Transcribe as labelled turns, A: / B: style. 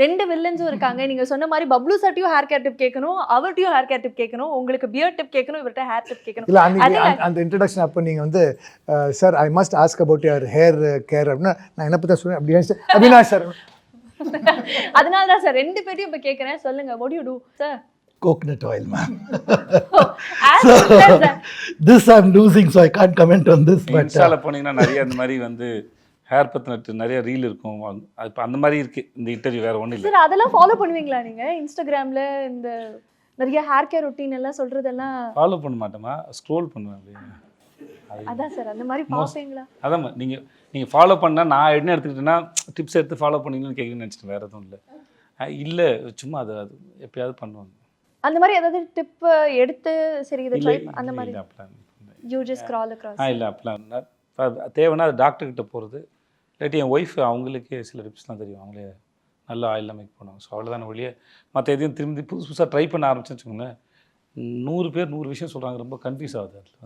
A: 2 வில்லன்ஸும் இருக்காங்க. நீங்க சொன்ன மாதிரி பப்ளு சார்ட்டையும் ஹேர் கேர் டிப் கேட்கணும், அவர்கிட்டயும் ஹேர் கேர் டிப் கேட்கணும், உங்களுக்கு பியர்ட் டிப் கேட்கணும், இவர்கிட்ட ஹேர் டிப் கேட்கணும்.
B: இல்லை அன்றைக்கி அந்த இன்ட்ரடக்ஷன் அப்போ நீங்கள் வந்து sir I must ask about your hair care அப்படின்னா நான் என்ன பற்றி சொல்லுவேன் அப்படி அவினாஷ் சார்.
A: அதனால தான் சார் 2 பேரையும் இப்போ கேட்குறேன். சொல்லுங்க, what do you do sir?
C: Coconut oil, ma'am.
A: So,
C: this I'm losing, so I can't comment on this. But
D: இன்ஸ்டால போனீங்கன்னா நிறைய இந்த மாதிரி வந்து ஹேர் பற்றின நிறைய ரீல் இருக்கும். அது இப்போ அந்த மாதிரி இருக்குது இந்த இன்டர்வியூ, வேறு ஒன்றும் இல்லை.
A: சார் அதெல்லாம் ஃபாலோ பண்ணுவீங்களா நீங்கள்? இன்ஸ்டாகிராமில் இந்த நிறைய ஹேர் கேர் ரொட்டீன் எல்லாம் சொல்கிறதெல்லாம்
D: ஃபாலோ பண்ண மாட்டோமா, ஸ்க்ரோல் பண்ணுவேன் அப்படியே.
A: அதான் சார் அந்த மாதிரி பார்ப்பீங்களா?
D: அதான் நீங்கள் ஃபாலோ பண்ணால் நான் என்ன எடுத்துக்கிட்டேன்னா டிப்ஸ் எடுத்து ஃபாலோ பண்ணீங்கன்னு கேட்குன்னு நினச்சிட்டேன், வேறு எதுவும் இல்லை. இல்லை சும்மா அது எப்பயாவது பண்ணுவாங்க.
A: அந்த மாதிரி ஏதாவது டிப் எடுத்து சரி இதை ட்ரை அந்த மாதிரி
D: இல்லை அப்படிலாம்
A: யூ ஜஸ்ட் ஸ்க்ரால் அக்ராஸ்?
D: இல்லை அப்படிலாம் தேவைன்னா அது டாக்டர்கிட்ட போகிறது, இல்லாட்டி என் ஒய்ஃப் அவங்களுக்கே சில டிப்ஸ்லாம் தெரியும், அவங்களே நல்ல ஆயிலெலாம் மேக் பண்ணுவாங்க. ஸோ அவ்வளோதான வழியே. மற்ற எதையும் திரும்பி புதுசாக ட்ரை பண்ண ஆரம்பிச்சேன்னு வச்சுக்கோங்களேன், 100 பேர் 100 விஷயம் சொல்கிறாங்க, ரொம்ப கன்ஃபியூஸ் ஆகுது அதில்.